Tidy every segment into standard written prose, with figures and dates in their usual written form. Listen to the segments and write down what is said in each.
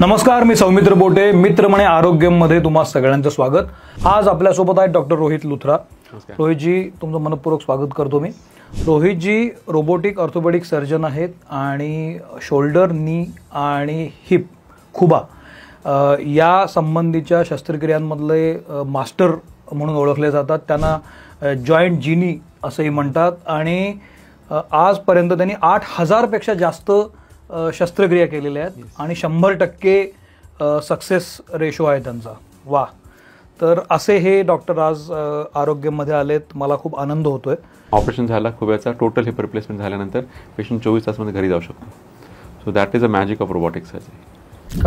नमस्कार, मी सौमित्र बोटे. मित्र म्हणे आरोग्यमध्ये तुम्हा सगळ्यांचं स्वागत. आज आपल्यासोबत आहे डॉक्टर रोहित लुथरा. रोहितजी, तुमचं मनपूर्वक स्वागत करतो मी. रोहितजी रोबोटिक ऑर्थोपेडिक सर्जन आहेत आणि शोल्डर, नी आणि हिप, खुबा या संबंधीच्या शस्त्रक्रियांमधले मास्टर म्हणून ओळखले जातात. त्यांना जॉईंट जिनी असंही म्हणतात आणि आजपर्यंत त्यांनी 8,000 पेक्षा जास्त शस्त्रक्रिया केलेल्या आहेत आणि 100% सक्सेस रेशो आहे त्यांचा. वा. तर असे हे डॉक्टर आज आरोग्यमध्ये आलेत. मला खूप आनंद होतोय. ऑपरेशन झाला खुब्याचा, टोटल हिप रिप्लेसमेंट झाल्यानंतर पेशंट 24 तासामध्ये घरी जाऊ शकतो. So that is a magic of robotic surgery.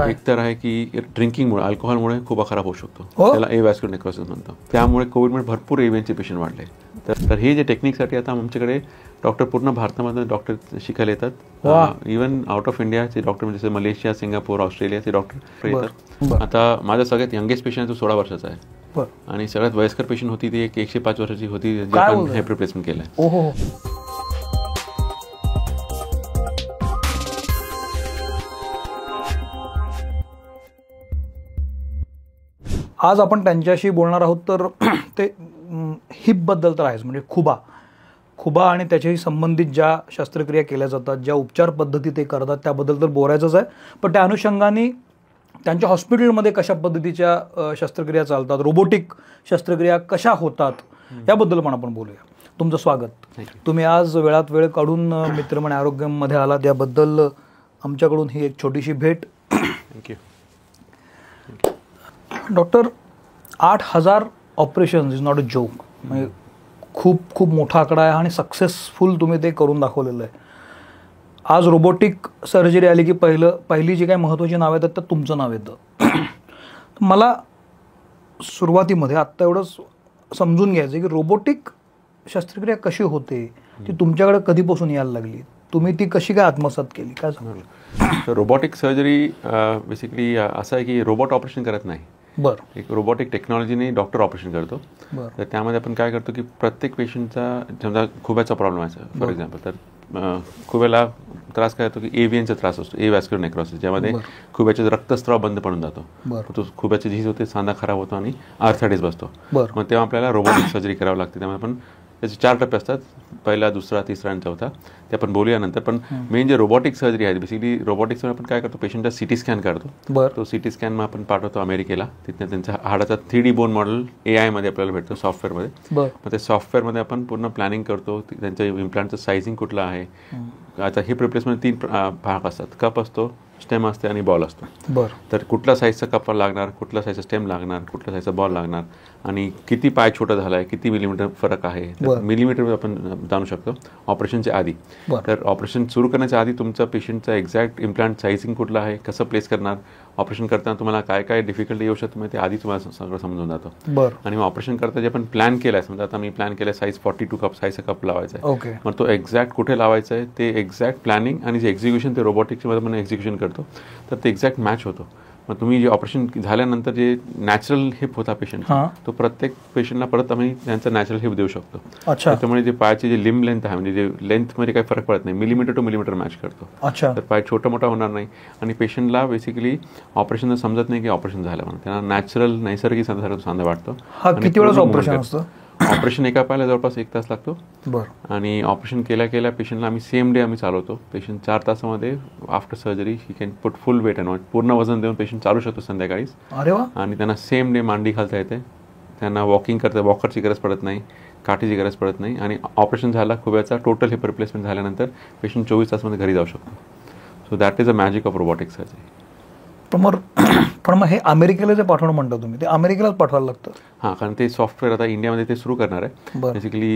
एक तर आहे की ड्रिंकिंगमुळे, अल्कोहोलमुळे खुबा खराब होऊ शकतो. त्याला एव्हॅस्क्युलर नेक्रोसिस म्हणतो. त्यामुळे कोविडमुळे भरपूर एव्हीएनचे पेशंट वाढले. तर हे जे टेक्निकसाठी आता आमच्याकडे डॉक्टर पूर्ण भारतामध्ये डॉक्टर शिकायला येतात. इव्हन आउट ऑफ इंडियाचे डॉक्टर म्हणजे जसे मलेशिया, सिंगापूर, ऑस्ट्रेलियाचे डॉक्टर येतात. आता माझा सगळ्यात यंगेस्ट पेशंट तो 16 वर्षाचा आहे आणि सगळ्यात वयस्कर पेशंट होती ती 105 वर्षाची होती, जे आपण हिप रिप्लेसमेंट केलंय. आज आपण त्यांच्याशी बोलणार आहोत. तर ते हिपबद्दल तर आहेच, म्हणजे खुबा आणि त्याच्याशी संबंधित ज्या शस्त्रक्रिया केल्या जातात, ज्या उपचार पद्धती ते करतात त्याबद्दल तर बोलायचंच आहे. पण त्या अनुषंगाने त्यांच्या हॉस्पिटलमध्ये कशा पद्धतीच्या शस्त्रक्रिया चालतात, रोबोटिक शस्त्रक्रिया कशा होतात, याबद्दल पण आपण बोलूया. तुमचं स्वागत. तुम्ही आज वेळात वेळ काढून मित्र म्हणे आरोग्यमध्ये आलात, याबद्दल आमच्याकडून ही एक छोटीशी भेट. Thank you. Doctor, 8,000 operation is not a joke. म्हणजे खूप मोठा आकडा आहे आणि सक्सेसफुल तुम्ही ते करून दाखवलेलं आहे. आज रोबोटिक सर्जरी आली की पहिली जी काही महत्त्वाची नाव येतात तर तुमचं नाव येतं. मला सुरुवातीमध्ये आत्ता एवढंच समजून घ्यायचं की रोबोटिक शस्त्रक्रिया कशी होते, ती तुमच्याकडे कधीपासून यायला लागली, तुम्ही ती कशी काय आत्मसात केली, काय सांगाल? रोबोटिक सर्जरी बेसिकली असं आहे की रोबोट ऑपरेशन करत नाही. बरं. एक रोबोटिक टेक्नॉलॉजीने डॉक्टर ऑपरेशन करतो. तर त्यामध्ये आपण काय करतो की प्रत्येक पेशंटचा समजा खुब्याचा प्रॉब्लेम आहे फॉर एक्झाम्पल, तर खुब्याला त्रास काय होतो की एव्हीएनचा त्रास असतो, एव्हॅस्क्युलर नेक्रोसिस, ज्यामध्ये खुब्याचे रक्तस्त्राव बंद पडून जातो. तो खुब्याची झीज होते, सांधा खराब होतो आणि आर्थरायटिस बसतो. मग तेव्हा आपल्याला रोबोटिक सर्जरी करावी लागते. त्यामुळे आपण त्याचे 4 टप्पे असतात, पहिला, दुसरा, तिसरा आणि चौथा. ते आपण बोलूया नंतर. पण मेन जे रोबोटिक सर्जरी आहे, बेसिकली रोबोटिक्समध्ये आपण काय करतो, पेशंटचा CT स्कॅन काढतो. तो CT स्कॅन मग आपण पाठवतो अमेरिकेला. तिथं त्यांचा हाडाचा 3D बोन मॉडेल AI मध्ये आपल्याला भेटतो, सॉफ्टवेअरमध्ये. मग ते सॉफ्टवेअरमध्ये आपण पूर्ण प्लॅनिंग करतो. त्यांच्या इम्प्लांटचं सायझिंग कुठलं आहे. आता हिप रिप्लेसमेंट 3 भाग असतात, कप असतो, स्टेम असते आणि बॉल असतो. तर कुठल्या साईजचा कप लागणार, कुठल्या साईजचा स्टेम लागणार, कुठल्या साईजचा बॉल लागणार आणि किती पाय छोटा झाला आहे, किती मिलीमीटर फरक आहे, मिलीमीटर आपण जाणू शकतो ऑपरेशनच्या आधी. तर ऑपरेशन सुरू करण्याच्या आधी तुमचा पेशंटचा एक्झॅक्ट इम्प्लांट साईझिंग कुठला आहे, कसं प्लेस करणार, ऑपरेशन करताना तुम्हाला काय काय डिफिकल्टी येऊ शकतो ते आधी तुम्हाला सगळं समजून जातं. आणि मग ऑपरेशन करता जे आपण प्लॅन केलं आहे, समजा आता मी प्लॅन केलं आहे साईज 42 कप साईजचा कप लावायचा आहे, मग तो एक्झॅक्ट कुठे लावायचा आहे ते एक्झॅक्ट प्लॅनिंग आणि जे एक्झिक्युशन ते रोबोटिक्समध्ये आपण एक्झिक्युशन करतो, तर ते एक्झॅक्ट मॅच होतो. मग तुम्ही जे ऑपरेशन झाल्यानंतर जे नॅचरल हिप होता पेशंट, तो प्रत्येक पेशंटला परत आम्ही त्यांचा नॅचरल हिप देऊ शकतो. त्यामुळे जे पायाची जे लिम्ब लेंथ आहे, म्हणजे जे लेंथमध्ये काही फरक पडत नाही, मिलीमीटर टू मिलीमीटर मॅच करतो. तर पाय छोटा मोठा होणार नाही आणि पेशंटला बेसिकली ऑपरेशन समजत नाही की ऑपरेशन झालं म्हणून. त्यांना नॅचरल नैसर्गिक सांधा वाटतो. किती वेळेस ऑपरेशन असतं? ऑपरेशन एका पायाला जवळपास 1 तास लागतो. आणि ऑपरेशन केल्या पेशंटला आम्ही सेम डे आम्ही चालवतो. पेशंट 4 तासामध्ये after surgery he can put full weight and पूर्ण वजन देऊन पेशंट चालू शकतो संध्याकाळीच. आणि त्यांना सेम डे मांडी घालता येते, त्यांना वॉकिंग करता, वॉकरची गरज पडत नाही, काठीची गरज पडत नाही. आणि ऑपरेशन झाला खुब्याचा, टोटल हिप रिप्लेसमेंट झाल्यानंतर पेशंट 24 तासामध्ये घरी जाऊ शकतो. So that is a magic of robotic surgery. पण मग हे अमेरिकेला जे पाठवणं म्हणतो तुम्ही, ते अमेरिकेलाच पाठवायला लागतं? हां, कारण ते सॉफ्टवेअर आता इंडियामध्ये ते सुरू करणार आहे. बेसिकली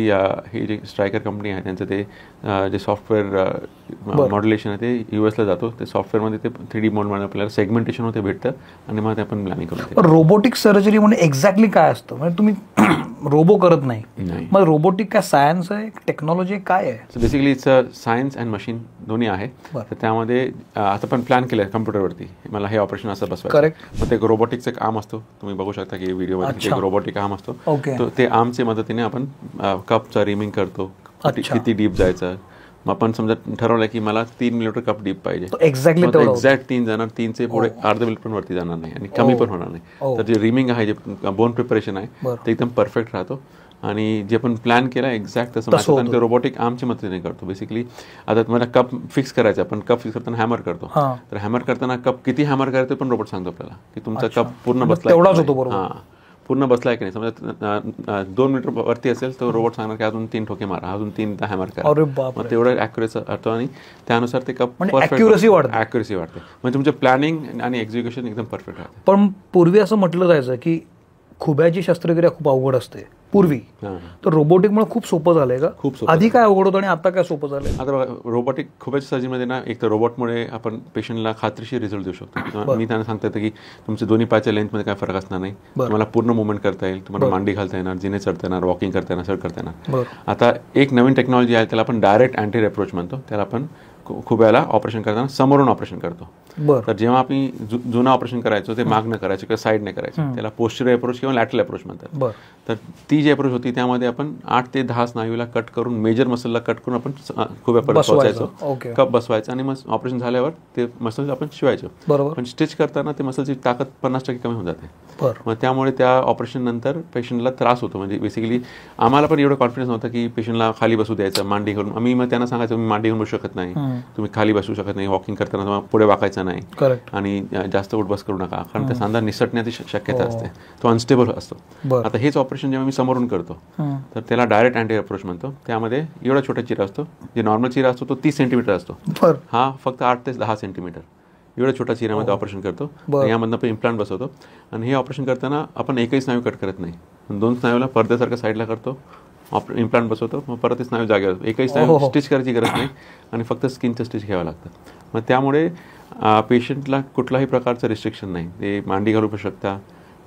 हे जे स्ट्रायकर कंपनी आहे त्यांचं ते जे सॉफ्टवेअर मॉड्युलेशन आहे ते US ला जातो. ते सॉफ्टवेअरमध्ये ते 3D मोडमध्ये आपल्याला सेगमेंटेशन होते भेटतं आणि मग ते आपण प्लॅनिंग करतो. रोबोटिक सर्जरी म्हणजे एक्झॅक्टली काय असतं? म्हणजे तुम्ही रोबो करत नाही, मग रोबोटिक काय सायन्स आहे, टेक्नॉलॉजी काय आहे? Basically it's science and machine दोन्ही आहे. तर त्यामध्ये आता पण प्लॅन केलं आहे कम्प्युटरवरती, मला हे ऑपरेशन असं बसवायचं. मग ते रोबोटिक्सचं एक आर्म असतो, तुम्ही बघू शकता की व्हिडिओमध्ये रोबोटिक आर्म असतो. तर ते आर्मच्या मदतीने आपण कपचा रिमिंग करतो, किती डीप जायचं, मग आपण समजा ठरवलं की मला 3 मिलीमीटर कप डीप पाहिजे, एक्झॅक्टली एक्झॅक्ट 3 जाणार, 3चे पुढे अर्धा मिनिट पण वरती जाणार नाही आणि कमी पण होणार नाही. तर जे रिमिंग आहे, जे बोन प्रिपरेशन आहे ते एकदम परफेक्ट राहतो आणि जे आपण प्लॅन केलं एक्झॅक्ट तसं आणि ते रोबोटिक आर्मच्या मदतीने करतो. बेसिकली आता तुम्हाला कप फिक्स करायचा, आपण कप फिक्स करताना हॅमर करतो, तर हॅमर करताना कप किती हॅमर करायचं पण रोबोट सांगतो आपल्याला की तुमचा कप पूर्ण बसला, तेवढाच होतो बरोबर. हां, पूर्ण बसलाय की नाही. समजा 2 मीटर वरती असेल तर रोबोट सांगणार की अजून 3 ठोके मारा, अजून 3 हॅमर करा. मग तेवढं ॲक्युरेसी असतो आणि त्यानुसार ते कप ॲक्युरेसी वाढते. म्हणजे तुमचं प्लॅनिंग आणि एक्झिक्युशन एकदम परफेक्ट राहते. पण पूर्वी असं म्हटलं जायचं की खुब्याची शस्त्रक्रिया खूप अवघड असते पूर्वी, तर रोबोटिकमुळे खूप सोपं झालंय का? खूप सोपं. आधी काय अवघड होतं आणि आता काय सोपं झालंय? आता बघा, रोबोटिक खुब्याच्या सर्जरीमध्ये ना एक तर रोबोटमुळे आपण पेशंटला खात्रीशीर रिझल्ट देऊ शकतो. मी त्यांना सांगता येतं की तुमच्या दोन्ही पायाच्या लेंथमध्ये काय फरक असणार नाही, तुम्हाला पूर्ण मुवमेंट करता येईल, तुम्हाला मांडी घालता येणार, जिने चढता येणार, वॉकिंग करता येणार, सर करता येणार. आता एक नवीन टेक्नॉलॉजी आहे, त्याला आपण डायरेक्ट अँटी अप्रोच म्हणतो. त्याला आपण खुब्याला ऑपरेशन करताना समोरून ऑपरेशन करतो. तर जेव्हा आपण जुनं ऑपरेशन करायचो ते मागणं करायचं किंवा साईडने करायचं, त्याला पोस्चरल अप्रोच किंवा लॅटरल अप्रोच म्हणतात. तर ती जी अप्रोच होती त्यामध्ये आपण 8 ते 10 स्नायूला कट करून, मेजर मसलला कट करून आपण खुब्यापर्यंत पोहोचायचो, कप बसवायचं आणि मग ऑपरेशन झाल्यावर ते मसल आपण शिवायचो. पण स्टिच करताना ते मसलची ताकद 50% कमी होऊन जाते. मग त्यामुळे त्या ऑपरेशन नंतर पेशंटला त्रास होतो. म्हणजे बेसिकली आम्हाला पण एवढं कॉन्फिडन्स नव्हतं की पेशंटला खाली बसू द्यायचं, मांडी घालून. आम्ही मग त्यांना सांगायचं मी मांडी घालून बसू शकत नाही, तुम्ही खाली बसू शकत नाही, वॉकिंग करताना तुम्हाला पुढे वाकायचं नाही आणि जास्त उठबस करू नका, कारण त्या सांधा निसटण्याची शक्यता असते, तो अनस्टेबल असतो. आता हेच ऑपरेशन जेव्हा मी समोरून करतो तर त्याला डायरेक्ट अँटी अप्रोच म्हणतो. त्यामध्ये एवढा छोटा चिरा असतो, जे नॉर्मल चिरा असतो तो 30 सेंटीमीटर असतो, हा फक्त 8 ते 10 सेंटीमीटर एवढ्या छोट्या चिरामध्ये ऑपरेशन करतो. यामधनं आपण इम्प्लांट बसवतो आणि हे ऑपरेशन करताना आपण एकही स्नायू कट करत नाही, 2 स्नायूला पडद्यासारखं साईडला करतो, इम्प्लांट बसवतो, मग परत ते स्नायू जागेवर, एकही स्नायू स्टिच करायची गरज नाही आणि फक्त स्किनचं स्टिच घ्यावं लागतं. मग त्यामुळे पेशंटला कुठलाही प्रकारचं रिस्ट्रिक्शन नाही. ते मांडी घालू शकता,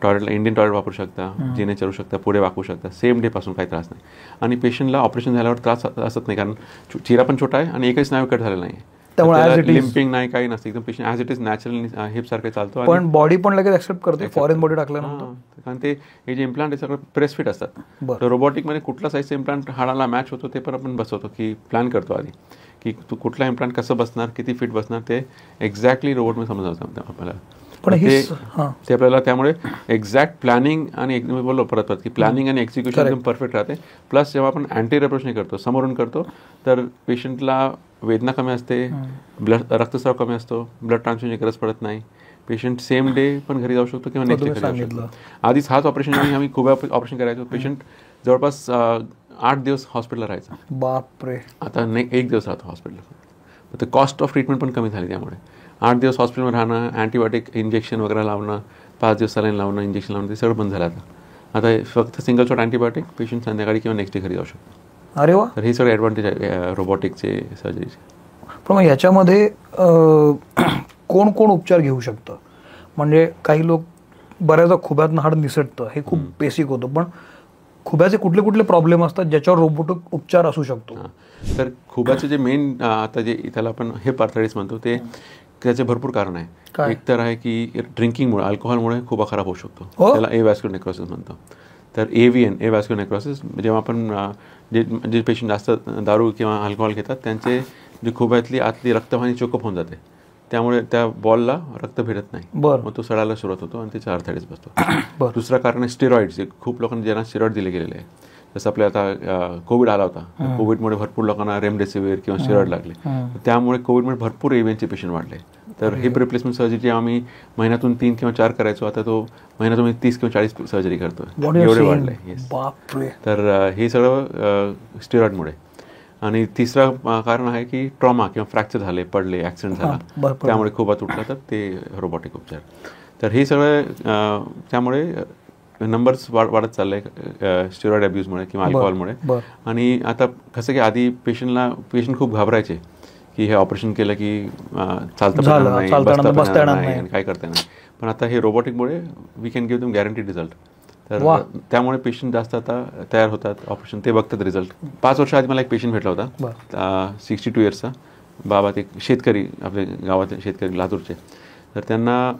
टॉयलेटला इंडियन टॉयलेट वापरू शकता, जिने चढू शकता, पुढे वाकू शकता, सेम डे पासून काही त्रास नाही. आणि पेशंटला ऑपरेशन झाल्यावर त्रास असत नाही, कारण चिरा पण छोटा आहे आणि एकही स्नायू कट झालेला नाही, त्यामुळे लिम्पिंग नाही, काही नसतं, एकदम patient as it is natural heap सारखं चालतो. पण बॉडी पण लगेच ऍक्सेप्ट करते फॉरेन बॉडी टाकल्यानंतर, कारण ते हे जे इम्प्लांट आहे सगळं प्रेस फिट असतात. तर रोबोटिकमध्ये कुठला साईजचा इम्प्लांट हाडाला मॅच होतो ते पण आपण बसवतो, की प्लॅन करतो आधी की तू कुठला इम्प्लांट कसं बसणार, किती फिट बसणार, ते एक्झॅक्टली रोबोटमध्ये समजावतं आपल्याला. ते आपल्याला त्यामुळे एक्झॅक्ट प्लॅनिंग आणि मी बोललो परत की प्लॅनिंग आणि एक्झिक्युशन एकदम परफेक्ट राहते. प्लस जेव्हा आपण अँटी अप्रोचने करतो, समोरून करतो, तर पेशंटला वेदना कमी असते, रक्तस्राव कमी असतो, ब्लड ट्रान्सफ्यूजनची गरज पडत नाही, पेशंट सेम डे पण घरी जाऊ शकतो किंवा नेक्स्ट डे घरी जाऊ शकतो. आधीच हाच ऑपरेशन आम्ही खूप ऑपरेशन करायचो, पेशंट जवळपास 8 दिवस हॉस्पिटलला राहायचा. बापरे. आता नाही, 1 दिवस राहतो हॉस्पिटलला. तर कॉस्ट ऑफ ट्रीटमेंट पण कमी झाली. त्यामुळे 8 दिवस हॉस्पिटलमध्ये राहणं, अँटीबायोटिक इंजेक्शन वगैरे लावणं, 5 दिवस सलाईन लावणं, इंजेक्शन लावणं, ते सगळं बंद झालं. आता फक्त सिंगल शॉट अँटीबायोटिक, पेशंट संध्याकाळी किंवा नेक्स्ट डे घरी जाऊ शकतो. अरे वा. तर हे सगळे ॲडव्हान्टेज आहे रोबोटिकचे सर्जरीचे. पण मग ह्याच्यामध्ये कोण कोण उपचार घेऊ शकतं? म्हणजे काही लोक बऱ्याचदा खुब्यातनं हाड निसटतं, हे खूप बेसिक होतं, पण खुब्याचे कुठले कुठले प्रॉब्लेम असतात ज्याच्यावर रोबोटिक उपचार असू शकतो? तर खुब्याचे जे मेन आता जे त्याला आपण हिप आर्थरायटिस म्हणतो, ते त्याचे भरपूर कारण आहे. एक तर आहे की ड्रिंकिंगमुळे, अल्कोहोलमुळे खुबा खराब होऊ शकतो, त्याला एव्हॅस्क्युलर नेक्रोसिस म्हणतो. तर एव्हीएन, एव्हॅस्क्युलर नेक्रोसिस, जेव्हा आपण जे पेशंट जास्त दारू किंवा अल्कोहोल घेतात त्यांचे जे खुब्यातली आतली रक्तवाहिनी चोकअप होऊन जाते, त्यामुळे त्या बॉलला रक्त भेटत नाही, मग तो सडायला सुरुवात होतो आणि त्याचा आर्थरायटिस बसतो. दुसरा कारण आहे स्टेरॉइड्स. खूप लोकांना ज्यांना स्टेरॉइड दिले गेलेले आहे, जसं आपल्या आता कोविड आला होता, कोविडमुळे भरपूर लोकांना रेमडेसिवीर किंवा स्टेरॉइड लागले, त्यामुळे कोविडमुळे भरपूर एव्हीएनचे पेशंट वाढले. तर हिप रिप्लेसमेंट सर्जरी आम्ही महिन्यातून 3 किंवा 4 करायचो, आता तो महिन्यातून 30 किंवा 40 सर्जरी करतो, एवढे वाढले. तर हे सगळं स्टेरॉइडमुळे. आणि तिसरं कारण आहे की ट्रॉमा किंवा फ्रॅक्चर झाले, पडले, ॲक्सिडेंट झाला, त्यामुळे खुबा तुटला, तर ते रोबोटिक उपचार. तर हे सगळं त्यामुळे नंबर्स वाढत चालले स्टेरॉइड अब्यूजमुळे किंवा अल्कोहोलमुळे. आणि आता कसं की आधी पेशंट खूप घाबरायचे की हे ऑपरेशन केलं की चालता नाही आणि काय करता नाही, पण आता हे रोबोटिकमुळे we can give them guaranteed result. तर त्यामुळे पेशंट जास्त आता तयार होतात, ऑपरेशन ते बघतात रिझल्ट. 5 वर्ष आधी मला एक पेशंट भेटला होता, 62 इयर्सचा बाबा, ते शेतकरी, आपल्या गावातले शेतकरी लातूरचे. तर त्यांना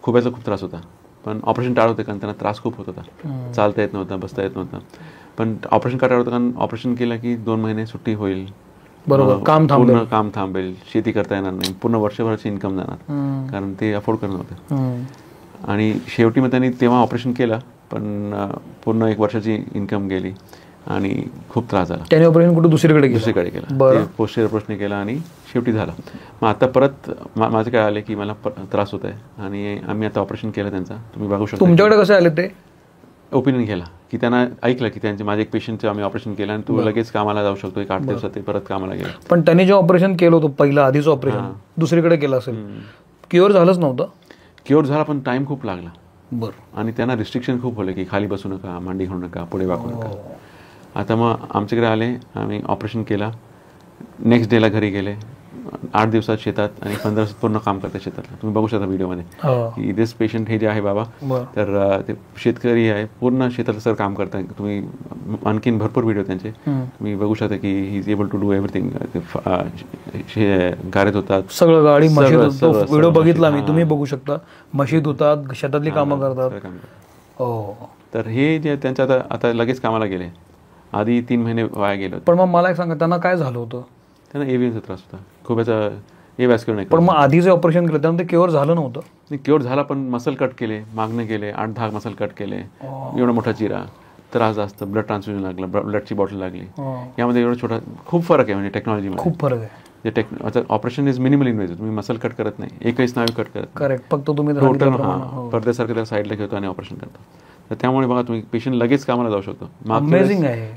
खुब्याचा खूप त्रास होता, पण ऑपरेशन टाळत होते कारण त्यांना त्रास खूप होत होता, चालता येत नव्हता, बसता येत नव्हतं. पण ऑपरेशन का टाळत होतं, कारण ऑपरेशन केलं की 2 महिने सुट्टी होईल बरोबर, काम पूर्ण काम थांबेल, शेती करता येणार नाही, पूर्ण वर्षभराची इन्कम जाणार, कारण ते अफोर्ड करत नव्हते. आणि शेवटी मग त्यांनी तेव्हा ऑपरेशन केलं, पण पूर्ण 1 वर्षाची इन्कम गेली आणि खूप त्रास झाला. त्याने ऑपरेशन कुठे दुसरीकडे केलं, पोस्टेरियर ऑपरेशन केलं आणि शेवटी झालं. मग आता परत माझं काय आले की मला त्रास होत आहे आणि आम्ही आता ऑपरेशन केलं त्यांचा. तुम्ही बघू शकता. तुमच्याकडे कसं आले ते? ओपिनियन घ्यायला, की त्यांना ऐकलं की त्यांचे माझे एक पेशंटचं आम्ही ऑपरेशन केलं आणि तू लगेच कामाला जाऊ शकतो, 8 दिवसात ते परत कामाला गेला. पण त्यांनी जे ऑपरेशन केलं होतं पहिलं आधीचं ऑपरेशन दुसरीकडे केलं असेल, क्युअर झालंच नव्हतं? क्युअर झाला, पण टाइम खूप लागला. बरं. आणि त्यांना रिस्ट्रिक्शन खूप होले की खाली बसू नका, मांडी घालू नका, पुढे वाकू नका. आता मग आमच्याकडे आले, आम्ही ऑपरेशन केला, नेक्स्ट डेला घरी गेले, 8 दिवसात शेतात आणि 15 पूर्ण काम करतात शेतातलं. तुम्ही बघू शकता व्हिडिओमध्ये की दिस पेशंट हे जे आहे बाबा, तर ते शेतकरी आहे, पूर्ण शेतातलं सर काम करतात. तुम्ही आणखीन भरपूर व्हिडिओ त्यांचे तुम्ही बघू शकता की he is able to do everything. गाड्यात होतात, सगळं गाडी मशीद होतो. व्हिडिओ बघितला मी, तुम्ही बघू शकता. मशीद होतात, शेतातली कामं करतात. तर हे जे त्यांच्या आता लगेच कामाला गेले, आधी 3 महिने वाया गेले. पण मग मला एक सांगा, त्यांना काय झालं होतं? त्यांना एव्हीएनचा त्रास होता, खूप याचा एव्हॅस्क्युलर नेक्रोसिस. पण मग आधी जे ऑपरेशन केलं त्यानंतर क्युअर झालं नव्हतं? नाही, क्युअर झाला, पण मसल कट केले, मागणे गेले, 8-10 मसल कट केले, एवढा मोठा चिरा, त्रास जास्त, ब्लड ट्रान्सफ्युजन लागलं, ब्लडची बॉटल लागली. यामध्ये एवढा छोटा खूप फरक आहे, म्हणजे टेक्नॉलॉजीमध्ये खूप फरक आहे. आता ऑपरेशन इज मिनिमल इन्व्हेसिव्ह. तुम्ही मसल कट करत नाही, एकही स्नायू कट करत. करेक्ट. फक्त तुम्ही टोटल पडद्यासारखं त्याला साईडला घेतो आणि ऑपरेशन करतो. तर त्यामुळे बघा, तुम्ही पेशंट लगेच कामाला जाऊ शकतो. मागच्या वेळेस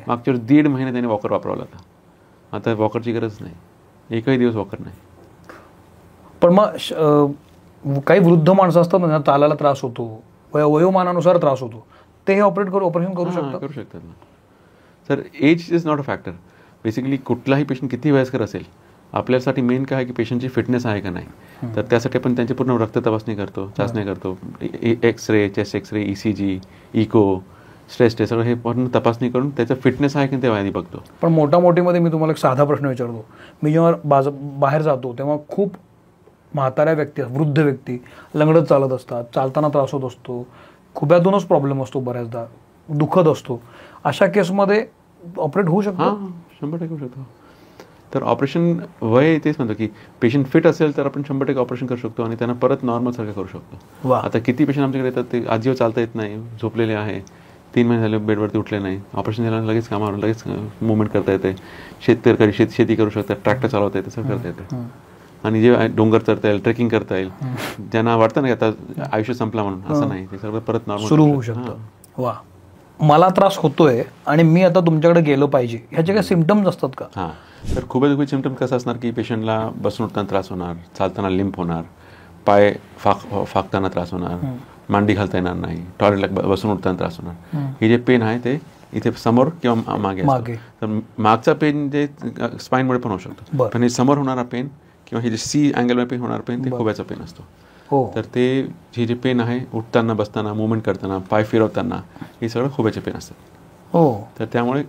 1.5 महिने त्याने वॉकर वापरवला होता. आता वॉकरची गरज नाही, एकही दिवस वॉकर नाही. पण मग काही वृद्ध माणसं असतात ना, चालायला त्रास होतो, वयोमानानुसार त्रास होतो, ते हे ऑपरेशन करू शकतात ना. तर age is not a factor. Basically कुठलाही पेशंट किती वयस्कर असेल, आपल्यासाठी मेन काय आहे की पेशंटची फिटनेस आहे का नाही. तर त्यासाठी आपण त्यांची पूर्ण रक्त तपासणी करतो, चाचणी करतो, x-ray, chest x-ray, ECG, echo, stress test, सगळं हे पूर्ण तपासणी करून त्याचं फिटनेस आहे की तेव्हा आधी बघतो. पण मोठ्यामध्ये मी तुम्हाला एक साधा प्रश्न विचारतो. मी जेव्हा बाहेर जातो तेव्हा खूप म्हाताऱ्या व्यक्ती, वृद्ध व्यक्ती लंगडत चालत असतात, चालताना त्रास होत असतो, खुब्यातूनच प्रॉब्लेम असतो, बऱ्याचदा दुखत असतो. अशा केसमध्ये ऑपरेट होऊ शकतो? 100% होऊ शकतो. तर ऑपरेशन वय तेच म्हणतो की पेशंट फिट असेल तर आपण 100% ऑपरेशन करू शकतो आणि त्यांना परत नॉर्मल सारखं करू शकतो. आता किती पेशंट आमच्याकडे येतात, ते आजीवर चालता येत नाही, झोपलेले आहे, 3 महिने झाले बेडवरती उठले नाही, ऑपरेशन झाल्यानं लगेच कामावर लगेच मुवमेंट करता येते, शेती करू शकतात, ट्रॅक्टर चालवता येते, सगळं करता येते. आणि जे डोंगर चढता येईल, ट्रेकिंग करता येईल, ज्यांना वाटतं ना की आता आयुष्य संपला म्हणून, असं नाही, ते सगळं परत नॉर्मल सुरू होऊ शकतं. वा, मला त्रास होतोय आणि मी आता तुमच्याकडे गेलो पाहिजे, ह्याचे काही सिम्पटम्स असतात का? हां, तर खूपच सिम्पटम कसं असणार की पेशंटला बसून उठताना त्रास होणार, चालताना लिंप होणार, पाय फाकताना त्रास होणार, मांडी घालता येणार नाही, टॉयलेटला बसून उठताना त्रास होणार. हे जे पेन आहे ते इथे समोर किंवा मागे. तर मागचा पेन जे स्पाईनमुळे पण होऊ शकतो, पण हे समोर होणारा पेन किंवा हे जे C अँगलमध्ये पेन होणार पेन, ते खुब्याचा पेन असतो. तर ते हे जे पेन आहे, उठताना, बसताना, मुवमेंट करताना, पाय फिरवताना, हे सगळं खुब्याचे पेन असतात. तर त्यामुळे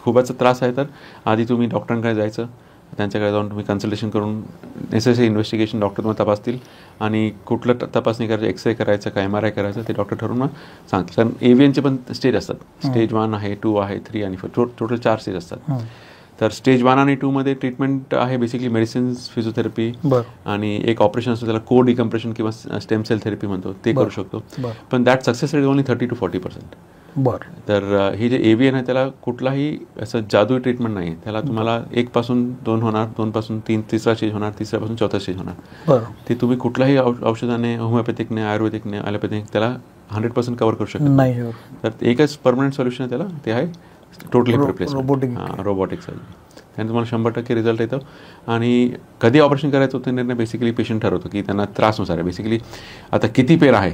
खुब्याचा त्रास आहे तर आधी तुम्ही डॉक्टरांकडे जायचं, त्यांच्याकडे जाऊन तुम्ही कन्सल्टेशन करून नेसेसरी इन्व्हेस्टिगेशन डॉक्टर तुम्हाला तपासतील आणि कुठलं तपासणी करायचं, एक्सरे करायचं का MRI करायचं ते डॉक्टर ठरवून सांगतील. कारण AVNचे पण स्टेज असतात, स्टेज 1 आहे, 2 आहे, 3 आणि 4, टोटल 4 स्टेज असतात. तर स्टेज 1 आणि 2 मध्ये ट्रीटमेंट आहे बेसिकली मेडिसिन्स, फिजिओथेरपी आणि एक ऑपरेशन असतं, त्याला को डिकम्प्रेशन किंवा स्टेम सेल थेरपी म्हणतो, ते करू शकतो. पण that success rate only 30 to 40%. तर हे जे AVN आहे त्याला कुठलाही असं जादू ट्रीटमेंट नाही, त्याला तुम्हाला 1 पासून 2 होणार, 2 पासून 3, 3रा स्टेज होणार, 3रा पासून 4था स्टेज होणार. ते तुम्ही कुठलाही औषधाने, होमिओपॅथिकने, आयुर्वेदिकने, ॲलोपॅथिक त्याला 100% कव्हर करू शकत नाही. तर एकच परमनंट सोल्युशन आहे त्याला, ते आहे टोटली रिप्लेसमेंट, रोबोटिक सर्जरी. त्याने तुम्हाला 100% रिझल्ट येतो. आणि कधी ऑपरेशन करायचं होतं निर्णय बेसिकली पेशंट ठरवतो की त्यांना त्रासनुसार आहे. बेसिकली आता किती पेन आहे,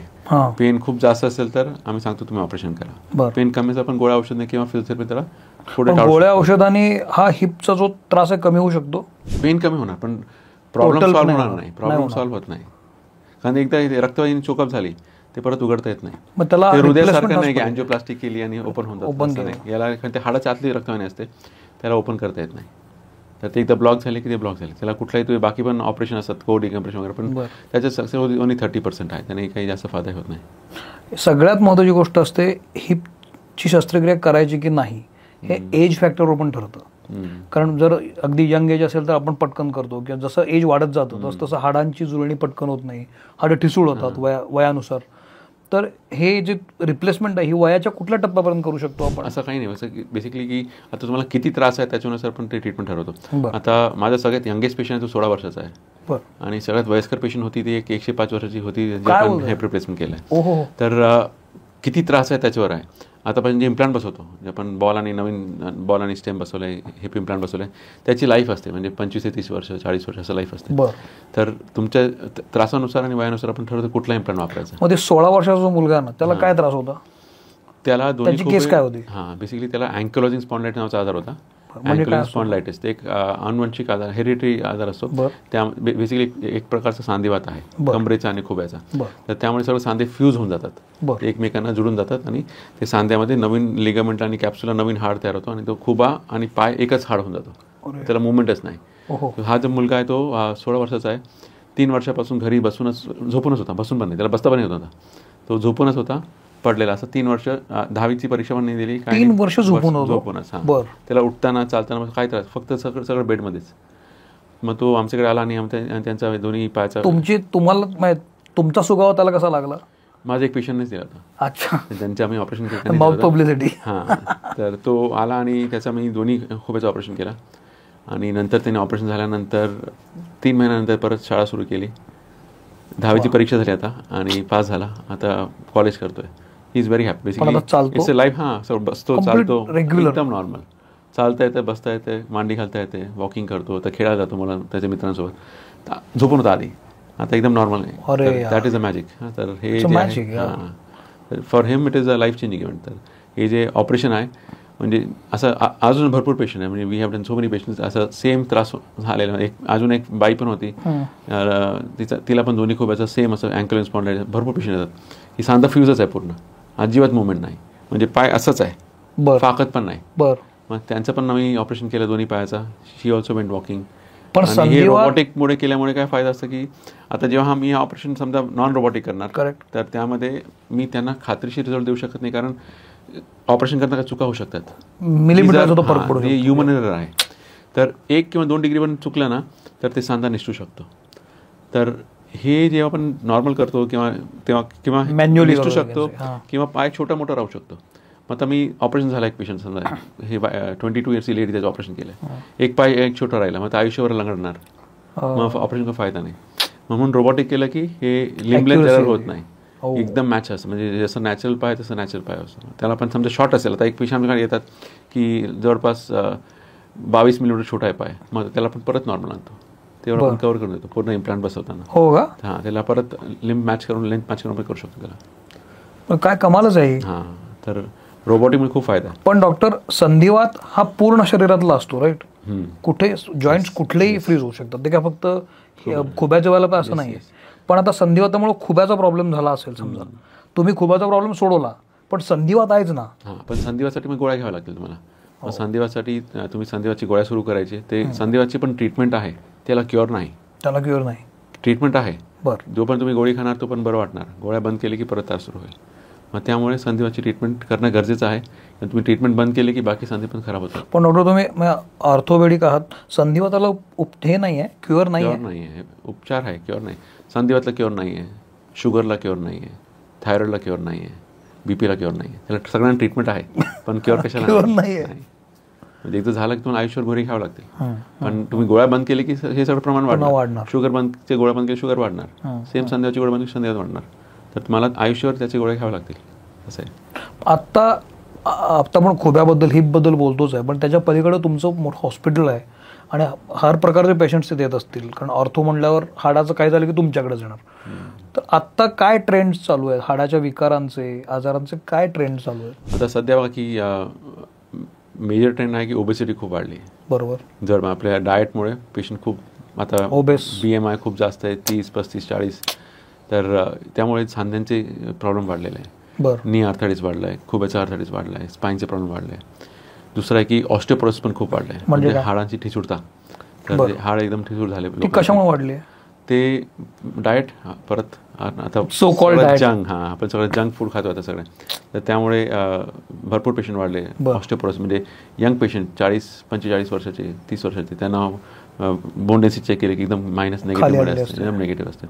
पेन खूप जास्त असेल तर आम्ही सांगतो तुम्ही ऑपरेशन करा. पेन कमी असेल आपण गोळ्या औषध किंवा फिजिओथेरपी त्याला पुढे गोळ्या औषधाने हा हिपचा जो त्रास आहे कमी होऊ शकतो. पेन कमी होणार पण प्रॉब्लेम सॉल्व्ह होणार नाही, प्रॉब्लेम सॉल्व्ह होत नाही. कारण एकदा रक्तवाहिनी चोकअप झाली ते परत उघडता येत नाही. मग त्याला हृदयासारखं नाही की अँजिओप्लास्टी केली आणि ओपन होऊन जातं, याला ते हाडाच्या आतली रक्तवाहिनी असते, त्याला ओपन करता येत नाही. तर ते एकदा ब्लॉक झाले की ते ब्लॉक झाले, त्याला कुठलाही तुम्ही बाकी पण ऑपरेशन असतात, को डिकम्प्रेशन वगैरे, पण त्याच्यात सक्सेस ओनली 30% आहे, त्याने काही जास्त फायदा होत नाही. सगळ्यात महत्त्वाची गोष्ट असते हिपची शस्त्रक्रिया करायची की नाही, हे एज फॅक्टरवर पण ठरतं. कारण जर अगदी यंग एज असेल तर आपण पटकन करतो, किंवा जसं एज वाढत जातं तसं हाडांची जुळणी पटकन होत नाही, हाडं ठिसूळ होतात वयानुसार. तर हे जे रिप्लेसमेंट आहे ही वयाच्या कुठल्या टप्प्यापर्यंत करू शकतो आपण? असं काही नाही, असं बेसिकली की आता तुम्हाला किती त्रास आहे त्याच्यानुसार पण ते ट्रीटमेंट ठरवतो. आता माझा सगळ्यात यंगेस्ट पेशंट आहे तो 16 वर्षाचा आहे, आणि सगळ्यात वयस्कर पेशंट होती ती 105 वर्षाची होती, हेप रिप्लेसमेंट केलं आहे. तर किती त्रास आहे त्याच्यावर आहे. आता आपण जे इम्प्लांट बसवतो, जे आपण नवीन बॉल आणि स्टेम बसवलं आहे, हेप इम्प्लांट बसवलं आहे, त्याची लाईफ असते म्हणजे 25 ते 30 वर्ष 40 वर्ष असं लाईफ असते. तर तुमच्या त्रासानुसार आणि वयानुसार आपण ठरवतो कुठला इम्प्लांट वापरायचा. मध्ये 16 वर्षाचा मुलगा ना, त्याला काय त्रास होता? त्याला दोन्ही केस काय होती? बेसिकली त्याला अँकलोजिंग स्पॉन्डिलायटिस नावाचा आजार होता. अँकलोजिंग स्पॉन्डिलायटिस ते एक अनुवंशिक आजार, हेरिटरी आजार असतो. त्या बेसिकली एक प्रकारचा सांधेवात आहे, कमरेचा आणि खुब्याचा. तर त्यामुळे सगळे सांधे फ्यूज होऊन जातात, एकमेकांना जुळून जातात, आणि ते सांध्यामध्ये नवीन लिगामेंट आणि कॅप्सुला नवीन हाड तयार होतो, आणि तो खुबा आणि पाय एकच हाड होऊन जातो, त्याला मुवमेंटच नाही. हा जो मुलगा आहे तो 16 वर्षाचा आहे. 3 वर्षापासून घरी झोपूनच होता, बसून पण नाही, त्याला बसता पण येत होता, तो झोपूनच होता पडलेला. असं 3 वर्ष 10वीची परीक्षा पण नाही दिली, 3 वर्ष झोपूनच. त्याला उठताना चालताना काय त्रास, फक्त सगळं बेडमध्येच. मग तो आमच्याकडे आला आणि त्यांचा दोन्ही पायाचा. तुमचा सुगावा त्याला कसा लागला? माझा एक पेशंटनेच दिला होता. अच्छा. त्यांचं आम्ही ऑपरेशन केलं. तर तो आला आणि त्याचा मी दोन्ही खुब्याचं ऑपरेशन केला, आणि नंतर त्याने ऑपरेशन झाल्यानंतर 3 महिन्यानंतर परत शाळा सुरू केली. 10वीची परीक्षा झाली आता, आणि पास झाला. आता कॉलेज करतोय. He is very happy. Basically it's a life. बसतो, चालतो, एकदम नॉर्मल. चालता येतं, बसता येते, मांडी घालता येते, वॉकिंग करतो, तर खेळायला जातो मला त्याच्या मित्रांसोबत. झोपून होता आधी, आता एकदम नॉर्मल आहे. That is a magic. तर हे जे आहे for him it is a life changing event. तर हे जे ऑपरेशन आहे म्हणजे असं अजून भरपूर पेशंट आहे, म्हणजे we have done so many patients असं सेम त्रास झालेला. अजून एक बाई पण होती, तिला पण दोन्ही खुब्याचा सेम असं अँकल स्पॉन्डिलायटिस. भरपूर पेशंट येतात. ही सांधा फ्यूजच आहे पूर्ण, अजिबात मुवमेंट नाही, म्हणजे पाय असंच आहे, फाकत पण नाही. मग त्यांचं पण आम्ही ऑपरेशन केलं दोन्ही पायाचा. शी ऑल्सो वेंट वॉकिंग. पण हे रोबोटिकमुळे केल्यामुळे काय फायदा असतं की आता जेव्हा मी ऑपरेशन समजा नॉन रोबोटिक करणार, तर त्यामध्ये मी त्यांना खात्रीशीर रिझल्ट देऊ शकत नाही, कारण ऑपरेशन करताना चुका होऊ शकतात, ह्युमन एरर आहे. तर 1 किंवा 2 डिग्री पण चुकलं ना तर ते सांधा निसटू शकतो. तर हे जेव्हा आपण नॉर्मल करतो किंवा मॅन्युअली निसटू शकतो, किंवा पाय छोटा मोठा राहू शकतो. मग आता मी ऑपरेशन झाला एक पेशंट समजा, हे 22 इयर्सची लेडी, त्याचं ऑपरेशन केलं. एक पाय एक छोटा राहिला, मग आयुष्यभर लंगडणार, मग ऑपरेशन फायदा नाही. म्हणून रोबोटिक केलं की हे लिम्बलेस एरर होत नाही, एकदम मॅच असतं. म्हणजे जसं नॅचरल पाय तसं नॅचरल पाय असतं. त्याला पण समजा शॉर्ट असेल, आता एक पेशंट आमच्याकडे येतात की जवळपास 22 मिलीमीटर छोटा आहे पाय, मग त्याला पण परत नॉर्मल आणतो, तेवढं आपण कव्हर करून देतो पूर्ण इम्प्लांट बसवताना. हो का? हां, त्याला परत लेंथ मॅच करून करू शकतो त्याला. काय कमालच आहे. हां, तर रोबोटिकमुळे खूप फायदा आहे. पण डॉक्टर, संधिवात हा पूर्ण शरीरातला असतो, राईट? कुठे जॉईंट्स कुठलेही फ्रीज होऊ शकतात, ते काय फक्त खुब्याच्या वेळेला पण असं नाही. पण आता संधिवातामुळे खुब्याचा प्रॉब्लेम झाला असेल समजा, तुम्ही खुब्याचा प्रॉब्लेम सोडवला, पण संधिवात आहेच ना. हां, पण संधिवासाठी मग गोळ्या घ्याव्या लागतील तुम्हाला. संधिवासाठी तुम्ही संधिवातची गोळ्या सुरू करायची. ते संधिवातची पण ट्रीटमेंट आहे, त्याला क्युअर नाही. त्याला क्युअर नाही, ट्रीटमेंट आहे. जो पण तुम्ही गोळी खाणार तो पण बरं वाटणार, गोळ्या बंद केली की परत त्रास सुरू होईल. मग त्यामुळे संधिवातची ट्रीटमेंट करणं गरजेचं आहे. तुम्ही ट्रीटमेंट बंद केली की बाकी संधी पण खराब होतात. पण डॉक्टर, तुम्ही ऑर्थोपेडिक आहात, संधिवाताला हे नाही आहे, क्युअर नाही आहे. उपचार आहे, क्युअर नाही. संधिवातला क्युअर नाही आहे, शुगरला क्युअर नाही आहे, थायरॉइडला क्युअर नाही आहे, बीपीला क्युअर नाही आहे. त्याला सगळ्यांना ट्रीटमेंट आहे, पण क्युअर कशाला नाही. म्हणजे एकदा झालं की तुम्हाला आयुष्यभर गोळी घ्यावं लागते. पण तुम्ही गोळ्या बंद केली की हे सगळं प्रमाण वाढणार. शुगर गोळ्या बंद केली शुगर वाढणार, सेम संधिवाची गोळ्या बंद केली संधिवात वाढणार. तर तुम्हाला आयुष्यभर त्याची गोळ्या घ्याव्या लागतील, असं आहे. आता आपण खोब्याबद्दल, हिपबद्दल बोलतोच आहे, पण त्याच्या पलीकडे तुमचं मोठं हॉस्पिटल आहे आणि हर प्रकारचे पेशंट्स तिथे येत असतील, कारण ऑर्थो म्हणल्यावर हाडाचं काय झालं की तुमच्याकडेच येणार. तर आत्ता काय ट्रेंड्स चालू आहेत हाडाच्या विकारांचे, आजारांचे काय ट्रेंड चालू आहेत? आता सध्या बघा की मेजर ट्रेंड आहे की ओबेसिटी खूप वाढली. बरोबर. जर आपल्या डाएटमुळे पेशंट खूप आता ओबेस, BMI खूप जास्त आहे, 30, 35, 40. तर त्यामुळे सांध्यांचे प्रॉब्लेम वाढलेले आहे. नी आर्थरायटिस वाढला आहे, खुब्याचा आर्थरायटिस वाढला आहे, स्पाईनचे प्रॉब्लेम वाढले आहे. दुसरं आहे की ऑस्टिओपोरोसिस पण खूप वाढलं आहे, म्हणजे हाडांची ठिसूळता. तर हाड एकदम ठिसूळ झाले. कशामुळे वाढली? ते डाएट परत आता So called diet. जंक आपण सगळं जंक फूड खातो आता सगळे, तर त्यामुळे भरपूर पेशंट वाढले. ऑस्टिओपोरोसिस म्हणजे यंग पेशंट 40-45 वर्षाचे 30 वर्षाचे त्यांना बोन डेन्सिटी चेक केले की एकदम मायनस निगेटिव्ह असते, एकदम निगेटिव्ह असते.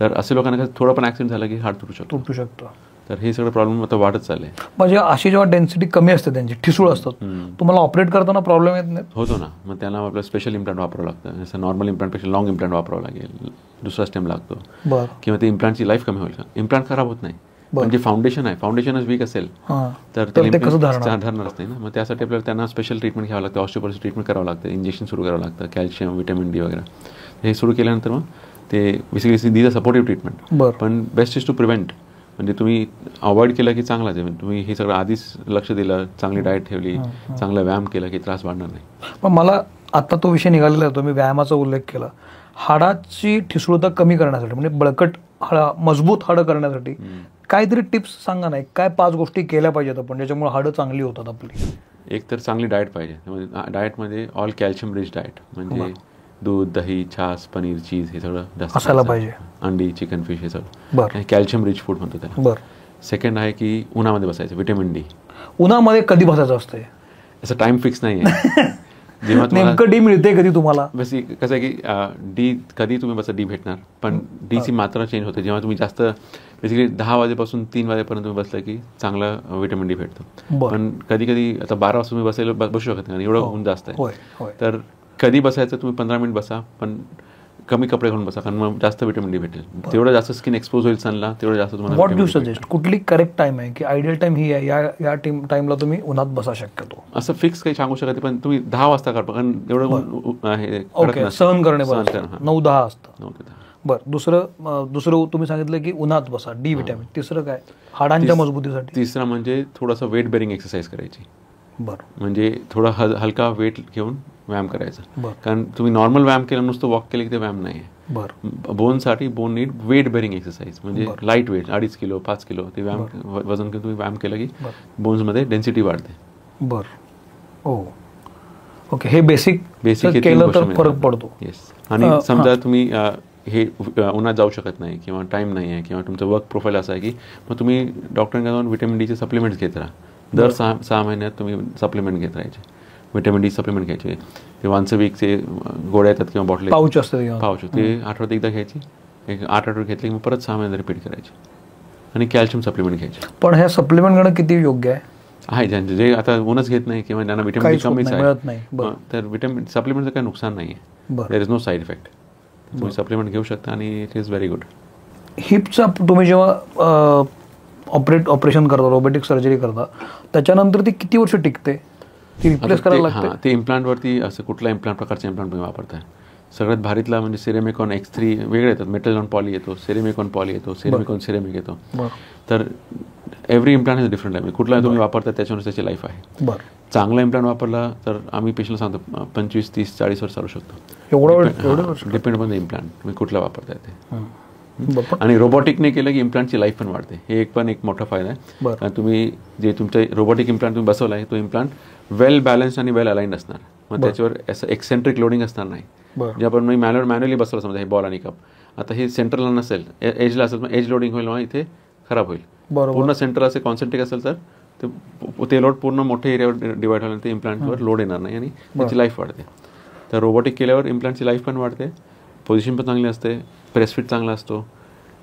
तर असे लोकांना थोडं पण ॲक्सिडेंट झाला की हाड तुटू शकतो. तर हे सगळं प्रॉब्लेम आता वाढत चालले. म्हणजे अशी जेव्हा डेन्सिटी कमी असते त्यांची ठिसूळ असतात, तुम्हाला ऑपरेट करताना प्रॉब्लेम येत नाही? होतो ना, मग त्यांना आपलं स्पेशल इम्प्लांट वापरावं लागतं. जसं नॉर्मल इम्प्लांटपेक्षा लॉंग इम्प्लांट वापरावं लागेल, दुसरा स्टेम लागतो. किंवा ते इम्प्लांटची लाईफ कमी होईल. इम्प्लांट खराब होत नाही, म्हणजे फाउंडेशन आहे, फाउंडेशनच वीक असेल तर ते धरणारच नाही ना. मग त्यासाठी आपल्याला त्यांना स्पेशल ट्रीटमेंट घ्यावं लागतं, ऑस्टिओपोरोसिस ट्रीटमेंट करावं लागतं, इंजेक्शन सुरू करावं लागतं, कॅल्शियम, व्हिटॅमिन डी वगैरे. हे सुरू केल्यानंतर मग ते basically these a supportive treatment. पण बेस्ट इज टू प्रिव्हेंट. म्हणजे तुम्ही अवॉइड केलं की चांगलाच आहे. तुम्ही हे सगळं आधीच लक्ष दिलं, चांगली डाएट ठेवली, चांगला व्यायाम केला की त्रास वाढणार नाही. पण मला आता तो विषय निघालेला आहे, तुम्ही व्यायामाचा उल्लेख केला. हाडाची ठिसूळता कमी करण्यासाठी, म्हणजे बळकट मजबूत हाडं करण्यासाठी काहीतरी टिप्स सांगा ना. काय 5 गोष्टी केल्या पाहिजेत आपण ज्याच्यामुळे हाडं चांगली होतात आपली? एक तर चांगली डाएट पाहिजे. म्हणजे डाएटमध्ये ऑल कॅल्शियम रिच डाएट, म्हणजे दूध, दही, छास, पनीर, चीज हे सगळं जास्त असायला पाहिजे. अंडी, चिकन, फिश हे सगळं कॅल्शियम रिच फूड म्हणतो त्याला. सेकंड आहे की उन्हामध्ये बसायचं, व्हिटॅमिन डी. उन्हामध्ये कधी बसायचं असतं? असं टाइम फिक्स नाही आहे. जेव्हा नेमकं डी मिळते कधी तुम्हाला? बस कसं आहे की डी कधी तुम्ही बसा डी भेटणार, पण डीची मात्रा चेंज होते. जेव्हा तुम्ही जास्त बेसिकली 10 वाजेपासून 3 वाजेपर्यंत तुम्ही बसलं की चांगलं व्हिटॅमिन डी भेटतं. पण कधी कधी आता 12 वाजता तुम्ही बसायला बसू शकत नाही, एवढं ऊन जास्त आहे. तर कधी बसायचं, तुम्ही 15 मिनिट बसा, पण कमी कपडे घालून बसा, कारण मग जास्त व्हिटॅमिन डी भेटेल. तेवढं जास्त स्किन एक्सपोज होईल सनला, तेवढं जास्त तुम्हाला. What do suggest? कुठली करेक्ट टाइम आहे की आयडियल टाइम ही आहे, या टाइमला तुम्ही उन्हात बसा शक्यतो? असं फिक्स काही सांगू शकत नाही, पण तुम्ही 10 वाजता काढा, कारण एवढं सहन करणे 9-10 असतं. 9 ते 10. बरं. दुसरं तुम्ही सांगितलं की उन्हात बसा, डी व्हिटॅमिन. तिसरं काय हाडांच्या मजबूतीसाठी? तिसरं म्हणजे थोडंसं वेट बेरिंग एक्सरसाइज करायची. बरं. म्हणजे थोडा हलका वेट घेऊन व्यायाम करायचा. कारण तुम्ही नॉर्मल व्यायाम केला, नुसतं वॉक केलं की ते व्यायाम नाही आहे. बोनसाठी bone need weight bearing exercise, म्हणजे लाईट वेट 2.5 किलो 5 किलो ते व्यायाम वजन घेऊन तुम्ही व्यायाम केलं की बोन्समध्ये डेन्सिटी वाढते. बरं. ओके. हे बेसिक केलं तर फरक पडतो. येस. आणि समजा तुम्ही हे उन्हात जाऊ शकत नाही किंवा टाईम नाही आहे किंवा तुमचं वर्क प्रोफाईल असं आहे की मग तुम्ही डॉक्टरांकडे जाऊन व्हिटॅमिन डीचे सप्लिमेंट्स घेत राहा. दर 6 महिन्यात तुम्ही सप्लिमेंट घेत राहायचे, व्हिटॅमिन डी सप्लिमेंट घ्यायचे. ते वन्स अ वीकचे गोळ्या येतात किंवा बॉटल पाऊच असतं, पाऊच ते आठवड्यात एकदा घ्यायची. 8 आठवडे घेतले की मग परत 6 महिन्यात रिपीट करायचे. आणि कॅल्शियम सप्लिमेंट घ्यायचे. पण ह्या सप्लिमेंट घेणं किती योग्य आहे? ज्यांचे जे आता ऊनच घेत नाही किंवा ज्यांना व्हिटॅमिन डी कमीच आहे, तर व्हिटॅमिन सप्लिमेंटचं काही नुकसान नाही आहे. There is no side effect. तुम्ही सप्लिमेंट घेऊ शकता आणि इट इज व्हेरी गुड. हिपचा तुम्ही जेव्हा ऑपरेशन करता, रोबोटिक सर्जरी करता, त्याच्यानंतर ती किती वर्ष टिकते? ती रिप्लेस करायला लागते? ते इम्प्लांटवरती असं कुठला इम्प्लांट प्रकारचे इम्प्लांट तुम्ही वापरताय. सगळ्यात भारीतला म्हणजे सेरेमिकॉन X3 वेगळे येतात. मेटल पॉली येतो, सेरेमिकॉन पॉली येतो, सेरेमिकॉन सिरेमिक येतो. तर every implant is different life. कुठला तुम्ही वापरता त्याच्यावर त्याची लाईफ आहे. चांगला इम्प्लांट वापरला तर आम्ही पेशंटला सांगतो 25, 30, 40 वर्ष चालू शकतो. एवढं डिपेंड ऑन द इम्प्लांट तुम्ही कुठला वापरताय ते. आणि रोबोटिकने केलं की इम्प्लांटची लाईफ पण वाढते. हे एक मोठा फायदा आहे. कारण तुम्ही जे तुमचं रोबोटिक इम्प्लांट तुम्ही बसवला आहे तो इम्प्लांट वेल बॅलन्स्ड आणि वेल अलाइंड असणार. मग त्याच्यावर असं एक्सेंट्रिक लोडिंग असणार नाही. जे आपण मॅन्युअली बसवलं समजा हे बॉल आणि कप, आता हे सेंटरला नसेल, एजला असेल, मग एज लोडिंग होईल, मग इथे खराब होईल. पूर्ण सेंटर असे कॉन्सन्ट्रिक असेल तर ते लोड पूर्ण मोठ्या एरियावर डिवाइड होईल, ते इम्प्लांटवर लोड येणार नाही आणि त्याची लाईफ वाढते. तर रोबोटिक केल्यावर इम्प्लांटची लाईफ पण वाढते, पोझिशन पण चांगली असते, प्रेसफिट चांगला असतो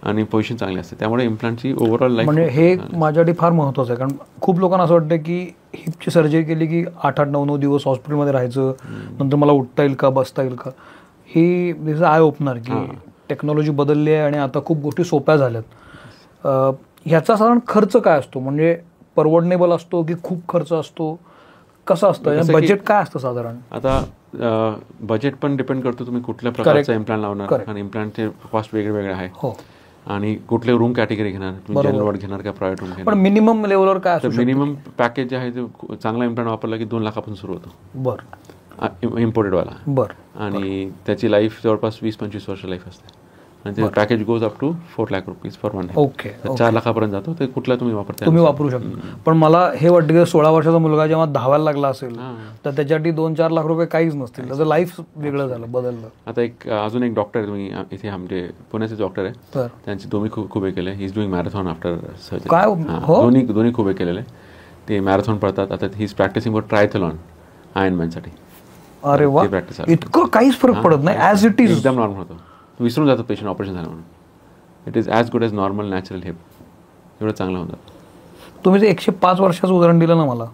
आणि पोझिशन चांगली असते. त्यामुळे इम्प्लांटची ओव्हरऑल लाईफ, म्हणजे हे माझ्यासाठी फार महत्त्वाचं आहे. कारण खूप लोकांना असं वाटतं की हिपची सर्जरी केली की 8-8, 9-9 दिवस हॉस्पिटलमध्ये राहायचं, नंतर मला उठता येईल का, बसता येईल का. ही दिस आय ओपनर की टेक्नॉलॉजी बदलली आहे आणि आता खूप गोष्टी सोप्या झाल्यात. ह्याचा साधारण खर्च काय असतो? म्हणजे परवडनेबल असतो की खूप खर्च असतो? कसं असतं? बजेट काय असतं साधारण? आता बजेट पण डिपेंड करतो तुम्ही कुठल्या प्रकारचा इम्प्लांट लावणार, आणि इम्प्लांटचे कॉस्ट वेगळे आहे. आणि कुठले रूम कॅटेगरी घेणार, जनरल वॉर्ड घेणार का प्रायव्हेट रूम घेणार. पण मिनिमम लेवलवर काय असतं? मिनिमम पॅकेज जे आहे ते चांगला इम्प्लांट वापरला की 2 लाखापासून सुरू होतो. बरं. इम्पोर्टेडवाला. बरं. आणि त्याची लाईफ जवळपास 20-25 वर्ष लाईफ असते. आणि package goes up to 4 lakh rupees for 1 head. Okay. 4 लाखापर्यंत जातो. ते कुठला तुम्ही वापरू शकता. पण मला हे वाटतं की 16 वर्षाचा मुलगा जेव्हा धावायला लागला असेल तर त्याच्यासाठी 2-4 लाख रुपये काहीच नसतील. त्याचं लाईफ वेगळं झालं, बदललं. आता अजून एक डॉक्टर आहे, तुम्ही इथे आमचे पुण्याचे डॉक्टर आहे, त्यांचे दोन्ही खूप हे केले. He is doing marathon after surgery. काय दोन्ही खूप हे केलेले. ते मॅरेथॉन पळतात. आता he is practicing for triathlon आयर्नमॅनसाठी. अरे वा, इतकं काहीच फरक पडत नाही, ॲज इट इज एकदम नॉर्मल होतं. विसरून जातो पेशंट ऑपरेशन झालं म्हणून. It is as good as normal natural hip. एवढं चांगलं होतं. तुम्ही जे 105 वर्षाचं उदाहरण दिलं ना मला,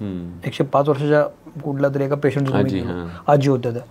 105 वर्षाच्या कुठल्या तरी एका पेशंट आजी होत्या त्या,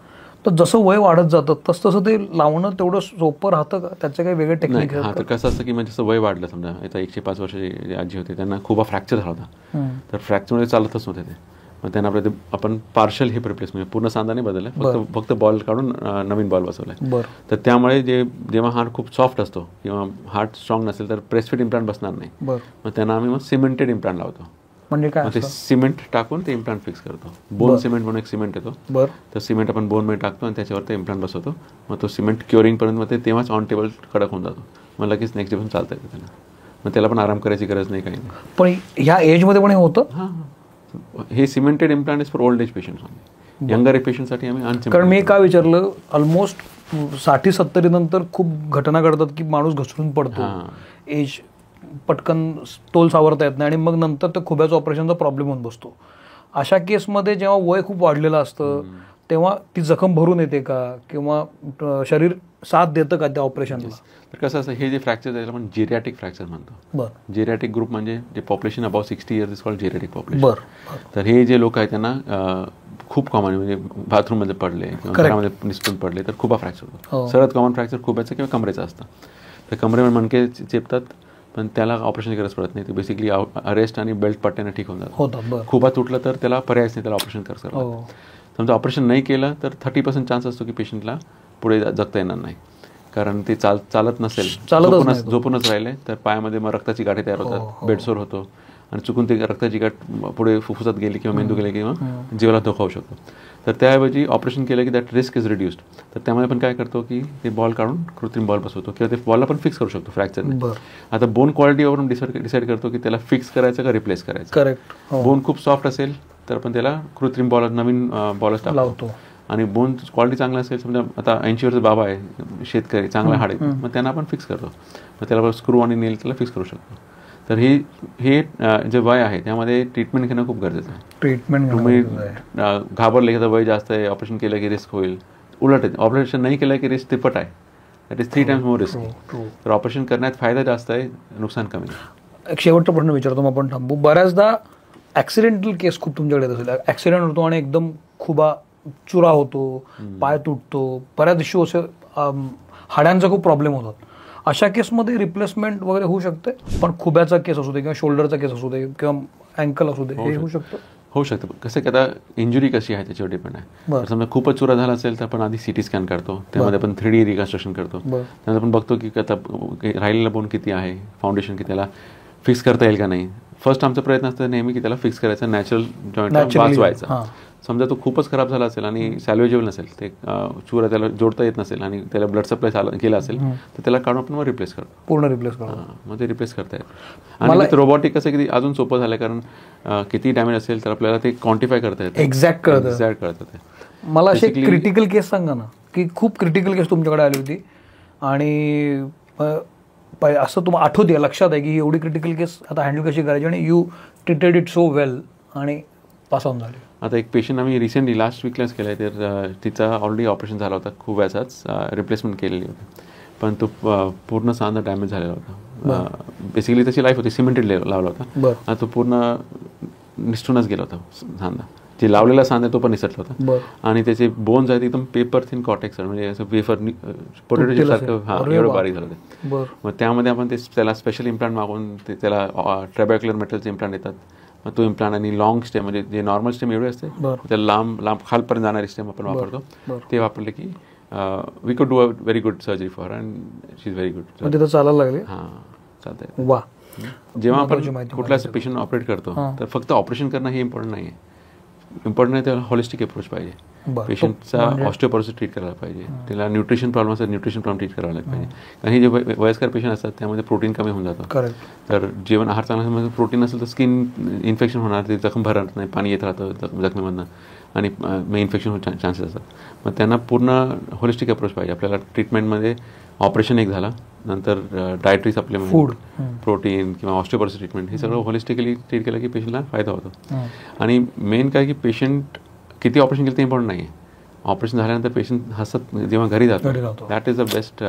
तर जसं वय वाढत जातं तसं ते लावणं तेवढं सोपं राहतं का? त्याचं काही वेगळं टेक्निक? हा, तर कसं असतं की म्हणजे जसं वय वाढलं, समजा आता 105 वर्षाची जे आजी होते त्यांना खूप फ्रॅक्चर झाला होता. तर फ्रॅक्चरमध्ये चालतच नव्हते ते. मग त्यांना आपण पार्शल हिप रिप्लेसमेंट, पूर्ण सांधा नाही बदलला, फक्त बॉल काढून नवीन बॉल बसवलाय. तर त्यामुळे जेव्हा हार्ट खूप सॉफ्ट असतो किंवा हार्ट स्ट्रॉंग नसेल तर प्रेसफिट इम्प्लांट बसणार नाही. मग त्यांना आम्ही सिमेंटेड इम्प्लांट लावतो. म्हणजे काय? ते सिमेंट टाकून ते इम्प्लांट फिक्स करतो. बोन सिमेंट म्हणून एक सिमेंट येतो. तर सिमेंट आपण बोनमध्ये टाकतो आणि त्याच्यावर ते इम्प्लांट बसवतो. मग तो सिमेंट क्युरिंग पर्यंत मग ते तेव्हाच ऑन टेबल कडक होऊन जातो. मग लगेच नेक्स्ट डे पण चालतं येतं त्यांना. मग त्याला पण आराम करायची गरज नाही, काही नाही. पण ह्या एजमध्ये पण हे होतं? हां, हे cemented implant is for old age patients. Younger पेशंटसाठी आम्ही अनसिमेंटेड. कारण मी काय विचारलं, ऑलमोस्ट 60-70 नंतर खूप घटना घडतात की माणूस घसरून पडतो, एज पटकन तोल सावरता येत नाही आणि मग नंतर ते खुब्याचं ऑपरेशनचा प्रॉब्लेम होऊन बसतो. अशा केसमध्ये जेव्हा वय खूप वाढलेलं असतं तेव्हा ती जखम भरून येते का, किंवा शरीर साथ देतं का त्या ऑपरेशनला? तर कसं असं, हे जे फ्रॅक्चर आहे आपण जेरियाटिक फ्रॅक्चर म्हणतो. जेरियाटिक ग्रुप म्हणजे जे population about 60 years is called geriatric population. तर हे जे लोक आहेत त्यांना खूप कॉमन, म्हणजे बाथरूममध्ये पडले किंवा घरामध्ये निसटून पडले तर खूप फ्रॅक्चर होतो. सर्वात कॉमन फ्रॅक्चर खुब्याचं किंवा कमरेचं असतं. तर कमरेमध्ये मणके चेपतात पण त्याला ऑपरेशनची गरज पडत नाही. ते बेसिकली अरेस्ट आणि बेल्ट पट्ट्याने ठीक होऊन जातं. खुबा तुटलं तर त्याला पर्यायच नाही, त्याला ऑपरेशन करावं लागतं. समजा ऑपरेशन नाही केलं तर 30% चान्स असतो की पेशंटला पुढे जगता येणार नाही. कारण ते चालत नसेल, झोपूनच राहिले तर पायामध्ये मग रक्ताची गाठी तयार होतात, बेडसोर होतो आणि चुकून ते रक्ताची गाठ पुढे फुफ्फुसात गेली किंवा मेंदू गेले किंवा जीवाला धोका होऊ शकतो. तर त्याऐवजी ऑपरेशन केलं की दॅट रिस्क इज रिड्यूस्ड. तर त्यामुळे आपण काय करतो की ते बॉल काढून कृत्रिम बॉल बसवतो किंवा ते बॉलला पण फिक्स करू शकतो फ्रॅक्चरने. आता बोन क्वालिटीवरून डिसाईड करतो की त्याला फिक्स करायचं का रिप्लेस करायचं. करेक्ट. बोन खूप सॉफ्ट असेल तर आपण त्याला कृत्रिम बॉल, नवीन बॉलच टाकतो. आणि बोन क्वालिटी चांगला असेल, समजा आता 80 वर्षाचा बाबा आहे, शेतकरी, चांगला हाड आहे, मग त्यांना आपण फिक्स करतो. मग त्याला स्क्रू आणि नेल त्याला फिक्स करू शकतो. तर हे जे वय आहे त्यामध्ये ट्रीटमेंट घेणं खूप गरजेचं आहे. ट्रीटमेंट तुम्ही घाबरले की वय जास्त आहे, ऑपरेशन केलं की रिस्क होईल. उलट आहे, ऑपरेशन नाही केलं की रिस्क तिप्पट आहे. That is 3 times more risky. तर ऑपरेशन करण्यात फायदा जास्त आहे, नुकसान कमी आहे. एक शेवटचा प्रश्न विचारतो, मग आपण थांबू. बऱ्याचदा ॲक्सिडेंटल केस खूप तुमच्याकडे असेल, ॲक्सिडेंट होतो आणि एकदम खुबा चुरा होतो, पाय तुटतो, बऱ्याच इश्यू असे हाड्यांचा खूप प्रॉब्लेम होतात. अशा केसमध्ये रिप्लेसमेंट वगैरे होऊ शकते. पण खुब्याचा केस असू दे किंवा शोल्डरचा केस असू दे किंवा अँकल असू दे, हे होऊ शकतं. होऊ शकतं. कसं की आता इंजुरी कशी आहे त्याच्यावर डिपेंड आहे. समजा खूपच चुरा झाला असेल तर आपण आधी CT स्कॅन करतो, त्यामध्ये आपण 3D रिकन्स्ट्रक्शन करतो. त्यामध्ये आपण बघतो की आता राहिलेला बोन किती आहे, फाउंडेशन किती, त्याला फिक्स करता येईल का नाही. फर्स्ट आमचा प्रयत्न असतो नेहमी की त्याला फिक्स करायचा, नॅचरल जॉईंट वाचवायचा. समजा तो खूपच खराब झाला असेल आणि सॅल्वेजेबल नसेल, ते चुरा त्याला जोडता येत नसेल आणि त्याला ब्लड सप्लाय केला असेल तर त्याला काढून आपण मग रिप्लेस करतो, पूर्ण रिप्लेस करतो. मग ते रिप्लेस करता येतं. आणि रोबोटिक कसं की अजून सोपं झालं, कारण किती डॅमेज असेल तर आपल्याला ते क्वांटिफाय करता येतं, एक्झॅक्ट कळतं ते. मला अशी क्रिटिकल केस सांगा ना, की खूप क्रिटिकल केस तुमच्याकडे आली होती आणि असं तुम्हाला आठवते, लक्षात आहे की एवढी क्रिटिकल केस आता हँडल कशी करायची आणि you treated it so well आणि पास ऑन झाले. आता एक पेशंट आम्ही रिसेंटली लास्ट वीकलाच केला आहे, तर तिचा ऑलरेडी ऑपरेशन झाला होता, खूप वेळाचाच रिप्लेसमेंट केलेली होती, पण तो पूर्ण सांधा डॅमेज झालेला होता. बेसिकली त्याची लाईफ होती, सिमेंटेड लावला होता आणि तो पूर्ण निसटूनच गेला होता सांधा. जे लावलेला सांधा तो पण निसटला होता आणि त्याचे बोन्स आहेत एकदम पेपर थिन कॉटेक्स, म्हणजे असं वेफर पोटॅटो चिप्स सारखं एवढं बारीक झालं ते. मग त्यामध्ये आपण त्याला स्पेशल इम्प्लांट मागून त्याला ट्रॅबॅक्युलर मेटलचे इम्प्लांट येतात. मग तो इम्प्लांट आणि लॉंग स्टेम, म्हणजे जे नॉर्मल स्टेम एवढे असते त्याला लांब खालपर्यंत जाणारी स्टेम आपण वापरतो. ते वापरले की वी कुड do a very good surgery for and she is very good. तिथं चालायला लागले. हां, चालतंय. वा. जेव्हा आपण कुठलाच पेशंट ऑपरेट करतो तर फक्त ऑपरेशन करणं हे इम्पॉर्टंट नाही आहे. इम्पॉर्टंट आहे त्याला हॉलिस्टिक अप्रोच पाहिजे. पेशंटचा ऑस्टिओपोरोसिस ट्रीट करायला पाहिजे, त्याला न्यूट्रिशन प्रॉब्लेम असेल न्यूट्रिशन प्रॉब्लेम ट्रीट करायला पाहिजे. कारण हे जे वयस्कर पेशंट असतात त्यामध्ये प्रोटीन कमी होऊन जातं. तर जेवण आहार चांगला प्रोटीन असेल तर स्किन इन्फेक्शन होणार, ते जखम भरत नाही, पाणी येत राहतं जखमेमधनं आणि मग इन्फेक्शन होण्याचे चान्सेस असतात. मग त्यांना पूर्ण होलिस्टिक अप्रोच पाहिजे आपल्याला ट्रीटमेंटमध्ये. ऑपरेशन एक झाला, नंतर डायटरी सप्लिमेंट, फूड, प्रोटीन किंवा ऑस्टिओपोरोसिस ट्रीटमेंट, हे सगळं होलिस्टिकली ट्रीट केलं की पेशंटला फायदा होतो. आणि मेन काय की पेशंट किती ऑपरेशन केलं ते इम्पॉर्टंट नाही आहे. ऑपरेशन झाल्यानंतर पेशंट हसत जेव्हा घरी जातो, that is the best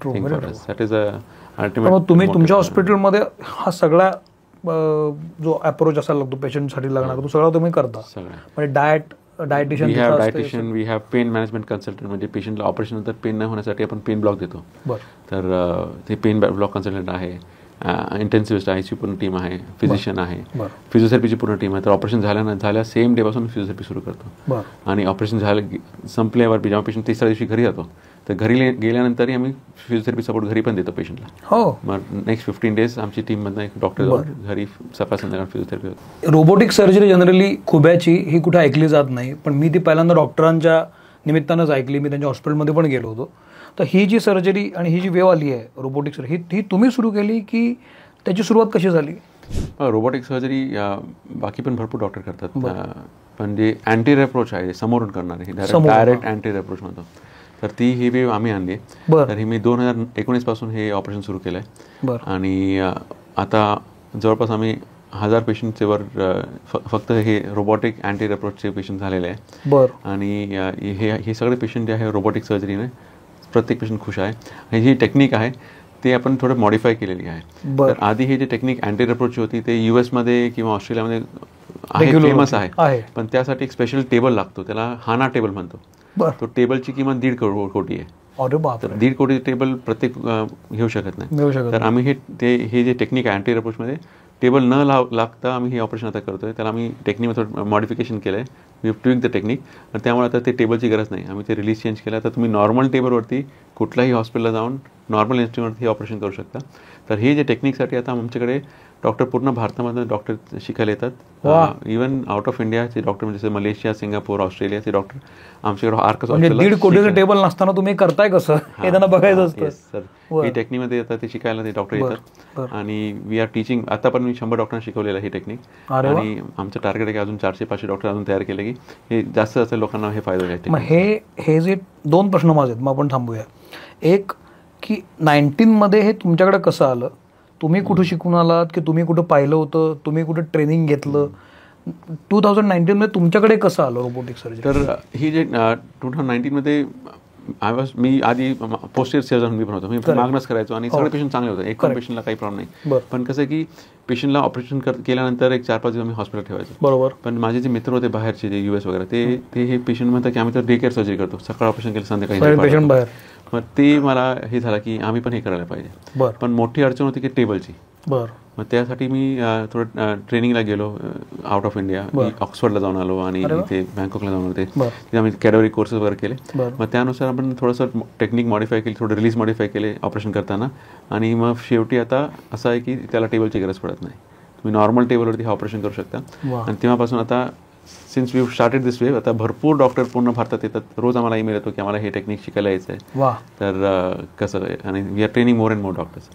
thing for us. That is a ultimate. तुम्ही तुमच्या हॉस्पिटलमध्ये हा सगळा जो अप्रोच असायला लागतो पेशंटसाठी लागणार तो सगळा तुम्ही करता. म्हणजे dietitian, we have pain management consultant, म्हणजे पेशंटला ऑपरेशन नंतर पेन नाही होण्यासाठी आपण पेन ब्लॉक देतो. तर ते पेन ब्लॉक कन्सल्टंट आहे, इंटेन्सिव्हिस्ट आहे, पूर्ण टीम आहे, फिजिशियन आहे, फिजिओथेरपीची पूर्ण टीम आहे. तर ऑपरेशन झाल्या सेम डेपासून फिजिओथेरपी सुरू करतो. आणि ऑपरेशन संपल्यावर जेव्हा पेशंट तिसऱ्या दिवशी घरी जातो तर घरी गेल्यानंतरही आम्ही फिजिओथेरपी सपोर्ट घरी पण देतो पेशंटला. मग नेक्स्ट 15 days आमची टीममधनं एक डॉक्टर घरी सकाळ संध्याकाळ फिजिओथेरपी होते. रोबोटिक सर्जरी जनरली खुब्याची ही कुठे ऐकली जात नाही, पण मी ती पहिल्यांदा डॉक्टरांच्या निमित्तानंच ऐकली. मी त्यांच्या हॉस्पिटलमध्ये पण गेलो होतो. तर ही जी सर्जरी आणि ही जी वेव आली आहे रोबोटिक सर्जरी, ही तुम्ही सुरू केली की त्याची सुरुवात कशी झाली? रोबोटिक सर्जरी बाकी पण भरपूर डॉक्टर करतात, पण जे अँटीरियर अप्रोच आहे समोरून करणारे, डायरेक्ट अँटीरियर अप्रोच म्हणतो, तर ती ही वेव आम्ही आणली. तर ही मी 2019 पासून हे ऑपरेशन सुरू केलं आहे. आणि आता जवळपास आम्ही 1000 पेशंटचे वर फक्त हे रोबोटिक अँटीरियर अप्रोचचे पेशंट झालेले आहे. आणि हे सगळे पेशंट जे आहे रोबोटिक सर्जरीने प्रत्येक पेशंट खुश आहे. आणि जी टेक्निक आहे ते आपण थोडं मॉडिफाय केलेली आहे. तर आधी हे जे टेक्निक अँटीरियर अप्रोच होती ते US मध्ये किंवा ऑस्ट्रेलियामध्ये फेमस आहे, पण त्यासाठी एक स्पेशल टेबल लागतो, त्याला हाना टेबल म्हणतो. तो टेबलची किंमत 1.5 कोटी आहे. तर 1.5 कोटी टेबल प्रत्येक घेऊ शकत नाही. तर आम्ही हे जे टेक्निक आहे अँटीरियर अप्रोचमध्ये टेबल न लागता आम्ही हे ऑपरेशन आता करतोय. त्याला आम्ही टेक्निक थोडं मॉडिफिकेशन केलं आहे, we have tweak the technique. आणि त्यामुळे आता ते टेबलची गरज नाही, आम्ही ते रिलीज चेंज केलं. तर तुम्ही नॉर्मल टेबलवरती कुठल्याही हॉस्पिटलला जाऊन नॉर्मल इन्स्ट्रुमेंटवरती हे ऑपरेशन करू शकता. तर हे जे टेक्निकसाठी आता आमच्याकडे डॉक्टर पूर्ण भारतामधून डॉक्टर शिकायला येतात. इव्हन आउट ऑफ इंडियाचे डॉक्टर म्हणजे मलेशिया, सिंगापूर, ऑस्ट्रेलियाचे डॉक्टर आमच्याकडे आर्कस. 1.5 कोटीचं टेबल नसताना तुम्ही करताय कसं हे त्यांना बघायचं असतं. सर ही टेक्निकमध्ये येतात, ते शिकायला ते डॉक्टर येतात. आणि वी आर टीचिंग. आता पण मी 100 डॉक्टरांना शिकवलेलं ही टेक्निक. आणि आमचं टार्गेट आहे की अजून 400-500 डॉक्टर अजून तयार केले की हे जास्त लोकांना हे फायदा घ्यायचे. मग हे जे 2 प्रश्न माझे आहेत, मग आपण थांबूया. एक की 19 मध्ये हे तुमच्याकडे कसं आलं? तुम्ही कुठं शिकून आलात की तुम्ही कुठं पाहिलं होतं, तुम्ही कुठं ट्रेनिंग घेतलं? 2019 मध्ये तुमच्याकडे कसं आलं रोबोटिक सर्जरी? तर ही जे 2019 मध्ये मी आधी पोस्टर सर्जन मी पण होतो, मी मागणंच करायचो आणि सगळे पेशंट चांगले होते, एक पण पेशंटला काही प्रॉब्लेम नाही. पण कसं की पेशंटला ऑपरेशन केल्यानंतर एक 4-5 दिवस मी हॉस्पिटल ठेवायचो. बरोबर. पण माझे जे मित्र होते बाहेरचे, जे US वगैरे, ते हे पेशंट म्हणतात की आम्ही तर डे केअर सर्जरी करतो, सकाळ ऑपरेशन केलं संध्याकाळी पेशंट बाहेर. मग ते मला हे झालं की आम्ही पण हे करायला पाहिजे. पण मोठी अडचण होती की टेबलची. मग त्यासाठी मी थोडं ट्रेनिंगला गेलो आउट ऑफ इंडिया. ऑक्सफर्डला जाऊन आलो आणि इथे बँकॉकला जाऊन आलो. तिथे आम्ही कॅडोरी कोर्सेस वगैरे केले. मग त्यानुसार आपण थोडंसं टेक्निक मॉडिफाय केली, थोडं रिलीज मॉडिफाय केले ऑपरेशन करताना. आणि मग शेवटी आता असं आहे की त्याला टेबलची गरज पडत नाही, तुम्ही नॉर्मल टेबलवरती हे ऑपरेशन करू शकता. आणि तेव्हापासून आता since we started this wave, आता भरपूर डॉक्टर पूर्ण भारतात येतात. रोज आम्हाला ईमेल येतो की आम्हाला हे टेक्निक शिकायला यायचं आहे. तर कसं आणि we are training more and more doctors.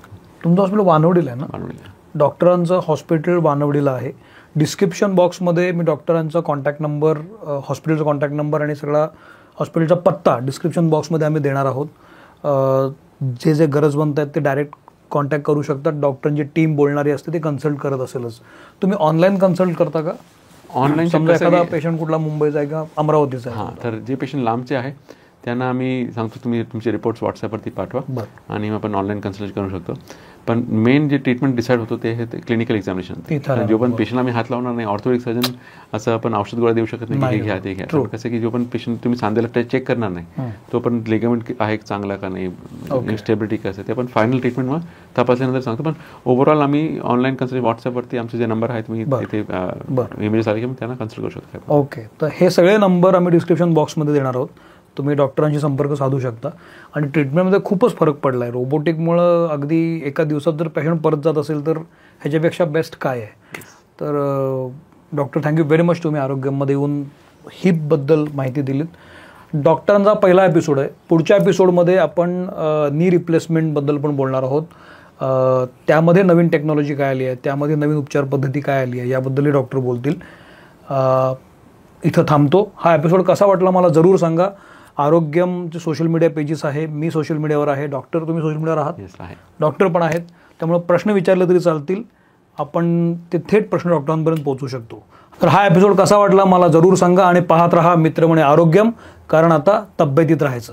तुमचं हॉस्पिटल वानवडीला आहे ना? वानवडीला. डॉक्टरांचं हॉस्पिटल वानवडीला आहे. डिस्क्रिप्शन बॉक्समध्ये मी डॉक्टरांचा कॉन्टॅक्ट नंबर, हॉस्पिटलचा कॉन्टॅक्ट नंबर आणि सगळा हॉस्पिटलचा पत्ता डिस्क्रिप्शन बॉक्समध्ये आम्ही देणार आहोत. जे गरजवंत आहेत ते डायरेक्ट कॉन्टॅक्ट करू शकतात. डॉक्टरांची टीम बोलणारी असते, ते कन्सल्ट करत असेलच. तुम्ही ऑनलाईन कन्सल्ट करता का? ऑनलाईन समजा एखादा पेशंट कुठला मुंबईचा आहे का अमरावतीचा आहे? हां, तर जे पेशंट लांबचे आहे त्यांना आम्ही सांगतो तुम्ही तुमचे रिपोर्ट्स व्हॉट्सअपवरती पाठवा आणि मग आपण ऑनलाईन कन्सल्ट करू शकतो. पण मेन जे ट्रीटमेंट डिसाईड होतो ते आहे क्लिनिकल एक्झामिनेशन. जो पण पेशंटला आम्ही हात लावणार नाही, ऑर्थोपेडिक सर्जन असं आपण औषध गोळ्या देऊ शकत नाही, हे घ्या ते घ्या. कसं की जो पण पेशंट तुम्ही सांध्याला चेक करणार नाही, तो पण लिगामेंट आहे चांगला का नाही, स्टेबिलिटी कसं, ते पण फायनल ट्रीटमेंट मग तपासल्यानंतर सांगतो. पण ओव्हरऑल आम्ही ऑनलाईन कन्सल्ट व्हॉट्सअपवरती आमचे जे नंबर आहेत तुम्ही तिथे इमेजेस आले की मग त्यांना कन्सल्ट करू शकता. ओके, तर हे सगळे नंबर आम्ही डिस्क्रिप्शन बॉक्समध्ये देणार आहोत. तुम्ही डॉक्टरांशी संपर्क साधू शकता. आणि ट्रीटमेंटमध्ये खूपच फरक पडला आहे रोबोटिकमुळं. अगदी एका दिवसात जर पेशंट परत जात असेल तर ह्याच्यापेक्षा बेस्ट काय आहे? तर डॉक्टर थँक्यू व्हेरी मच, तुम्ही आरोग्यमध्ये येऊन हिपबद्दल माहिती दिलीत. डॉक्टरांचा पहिला एपिसोड आहे. पुढच्या एपिसोडमध्ये आपण नी रिप्लेसमेंटबद्दल पण बोलणार आहोत. त्यामध्ये नवीन टेक्नॉलॉजी काय आली आहे, त्यामध्ये नवीन उपचार पद्धती काय आली आहे, याबद्दलही डॉक्टर बोलतील. इथं थांबतो. हा एपिसोड कसा वाटला मला जरूर सांगा. आरोग्यमचे सोशल मीडिया पेजेस आहे, मी सोशल मीडियावर आहे, डॉक्टर तुम्ही सोशल मीडियावर आहात, डॉक्टर पण आहेत, त्यामुळे प्रश्न विचारले तरी चालतील. आपण ते थेट प्रश्न डॉक्टरांपर्यंत पोहोचू शकतो. तर हा एपिसोड कसा वाटला मला जरूर सांगा आणि पाहत रहा मित्र म्हणे आरोग्यम, कारण आता तब्येतीत राहायचं.